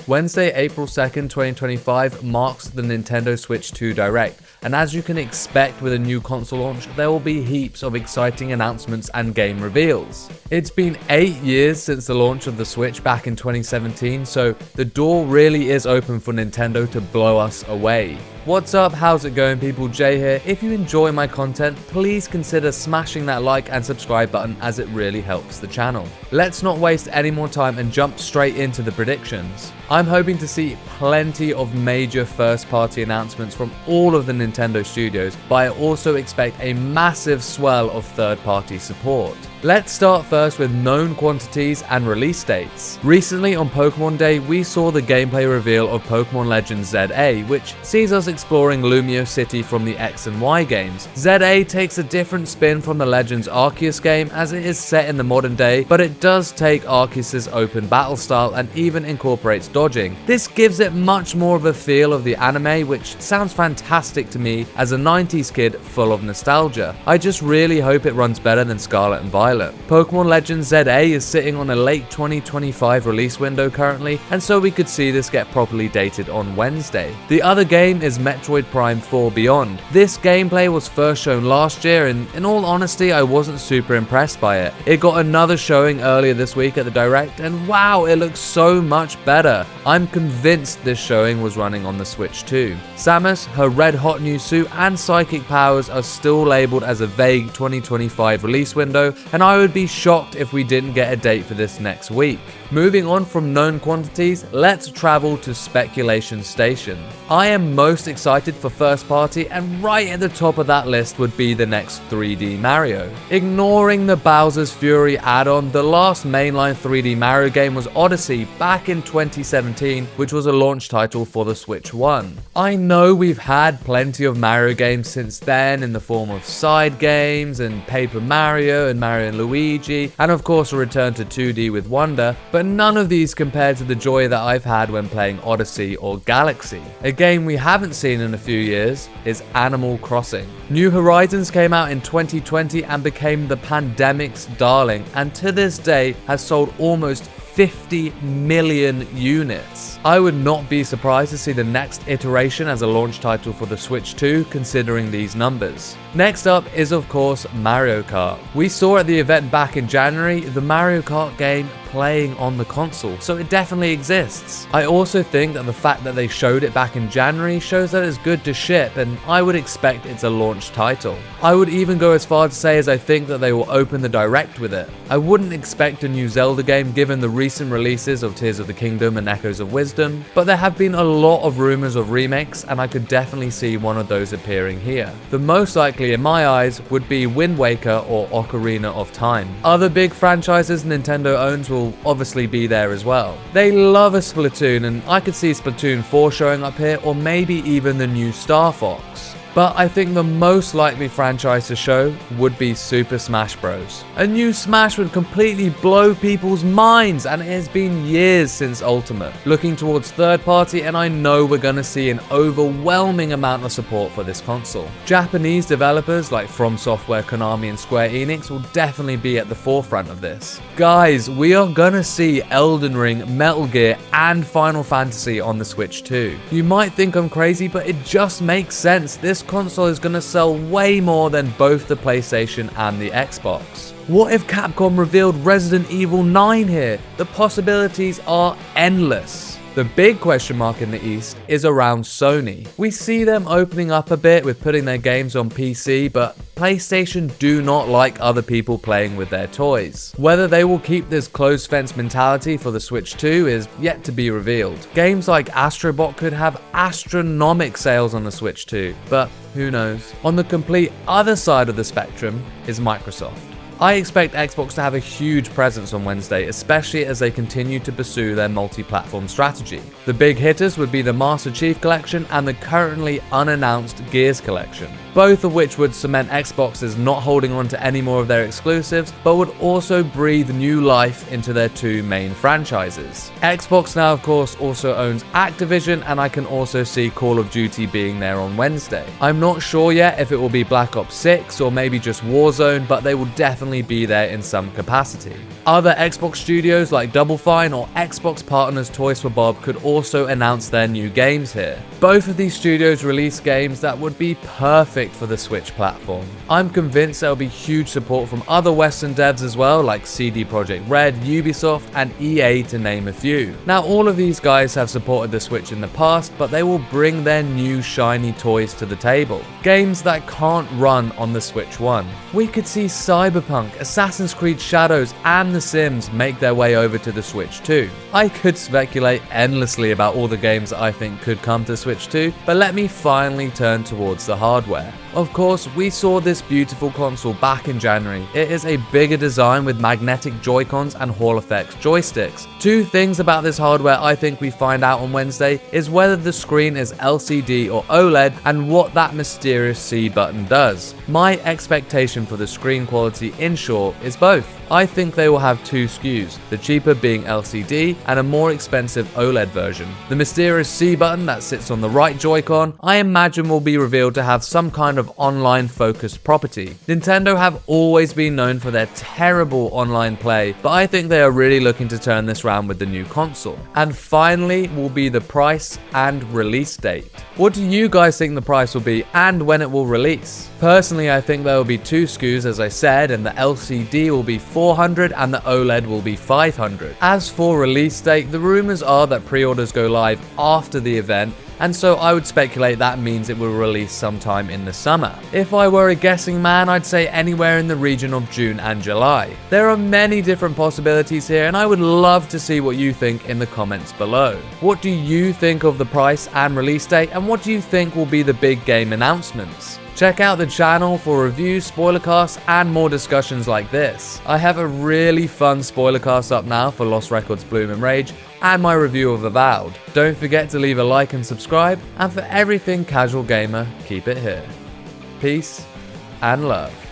Wednesday, April 2nd, 2025 marks the Nintendo Switch 2 Direct, and as you can expect with a new console launch, there will be heaps of exciting announcements and game reveals. It's been 8 years since the launch of the Switch back in 2017, so the door really is open for Nintendo to blow us away. What's up, how's it going people, Jay here. If you enjoy my content, please consider smashing that like and subscribe button as it really helps the channel. Let's not waste any more time and jump straight into the predictions. I'm hoping to see plenty of major first-party announcements from all of the Nintendo studios, but I also expect a massive swell of third-party support. Let's start first with known quantities and release dates. Recently on Pokemon Day, we saw the gameplay reveal of Pokemon Legends ZA, which sees us exploring Lumio City from the X and Y games. ZA takes a different spin from the Legends Arceus game as it is set in the modern day, but it does take Arceus' open battle style and even incorporates dodging. This gives it much more of a feel of the anime, which sounds fantastic to me as a 90s kid full of nostalgia. I just really hope it runs better than Scarlet and Violet. Pokemon Legends ZA is sitting on a late 2025 release window currently, and so we could see this get properly dated on Wednesday. The other game is Metroid Prime 4 Beyond. This gameplay was first shown last year, and in all honesty I wasn't super impressed by it. It got another showing earlier this week at the Direct, and wow, it looks so much better. I'm convinced this showing was running on the Switch too. Samus, her red hot new suit and psychic powers are still labeled as a vague 2025 release window, and I would be shocked if we didn't get a date for this next week. Moving on from known quantities, let's travel to speculation station. I am most excited for first party, and right at the top of that list would be the next 3D Mario. Ignoring the Bowser's Fury add-on, the last mainline 3D Mario game was Odyssey back in 2017, which was a launch title for the Switch 1. I know we've had plenty of Mario games since then in the form of side games and Paper Mario and Mario and Luigi, and of course a return to 2D with Wonder, but none of these compared to the joy that I've had when playing Odyssey or Galaxy. A game we haven't seen in a few years is Animal Crossing. New Horizons came out in 2020 and became the pandemic's darling, and to this day has sold almost 50 million units. I would not be surprised to see the next iteration as a launch title for the Switch 2 considering these numbers. Next up is of course Mario Kart. We saw at the event back in January the Mario Kart game playing on the console, so it definitely exists. I also think that the fact that they showed it back in January shows that it's good to ship, and I would expect it's a launch title. I would even go as far to say as I think that they will open the Direct with it. I wouldn't expect a new Zelda game given the recent releases of Tears of the Kingdom and Echoes of Wisdom, but there have been a lot of rumors of remakes, and I could definitely see one of those appearing here. The most likely in my eyes would be Wind Waker or Ocarina of Time. Other big franchises Nintendo owns will obviously be there as well. They love a Splatoon, and I could see Splatoon 4 showing up here, or maybe even the new Star Fox. But I think the most likely franchise to show would be Super Smash Bros. A new Smash would completely blow people's minds, and it has been years since Ultimate. Looking towards third party, and I know we're gonna see an overwhelming amount of support for this console. Japanese developers like From Software, Konami and Square Enix will definitely be at the forefront of this. Guys, we are gonna see Elden Ring, Metal Gear and Final Fantasy on the Switch 2. You might think I'm crazy, but it just makes sense. This console is going to sell way more than both the PlayStation and the Xbox. What if Capcom revealed Resident Evil 9 here? The possibilities are endless. The big question mark in the East is around Sony. We see them opening up a bit with putting their games on PC, but PlayStation do not like other people playing with their toys. Whether they will keep this closed fence mentality for the Switch 2 is yet to be revealed. Games like Astro Bot could have astronomical sales on the Switch 2, but who knows? On the complete other side of the spectrum is Microsoft. I expect Xbox to have a huge presence on Wednesday, especially as they continue to pursue their multi-platform strategy. The big hitters would be the Master Chief Collection and the currently unannounced Gears Collection. both of which would cement Xbox as not holding on to any more of their exclusives, but would also breathe new life into their two main franchises. Xbox now, of course, also owns Activision, and I can also see Call of Duty being there on Wednesday. I'm not sure yet if it will be Black Ops 6 or maybe just Warzone, but they will definitely be there in some capacity. Other Xbox studios like Double Fine or Xbox partners Toys for Bob could also announce their new games here. Both of these studios release games that would be perfect for the Switch platform. I'm convinced there will be huge support from other Western devs as well, like CD Projekt Red, Ubisoft, and EA to name a few. Now, all of these guys have supported the Switch in the past, but they will bring their new shiny toys to the table. Games that can't run on the Switch 1. We could see Cyberpunk, Assassin's Creed Shadows, and The Sims make their way over to the Switch 2. I could speculate endlessly about all the games that I think could come to Switch 2, but let me finally turn towards the hardware. Of course, we saw this beautiful console back in January. It is a bigger design with magnetic Joy-Cons and Hall Effects joysticks. Two things about this hardware I think we find out on Wednesday is whether the screen is LCD or OLED and what that mysterious C button does. My expectation for the screen quality, in short, is both. I think they will have two SKUs, the cheaper being LCD and a more expensive OLED version. The mysterious C button that sits on the right Joy-Con, I imagine will be revealed to have some kind of online focused property. Nintendo have always been known for their terrible online play, but I think they are really looking to turn this around with the new console. And finally will be the price and release date. What do you guys think the price will be and when it will release? Personally, I think there will be two SKUs, as I said, and the LCD will be $400 and the OLED will be $500. As for release date, the rumors are that pre-orders go live after the event, and so I would speculate that means it will release sometime in the summer. If I were a guessing man, I'd say anywhere in the region of June and July. There are many different possibilities here, and I would love to see what you think in the comments below. What do you think of the price and release date, and what do you think will be the big game announcements? Check out the channel for reviews, spoiler casts, and more discussions like this. I have a really fun spoiler cast up now for Lost Records Bloom and Rage, and my review of Avowed. Don't forget to leave a like and subscribe, and for everything casual gamer, keep it here. Peace and love.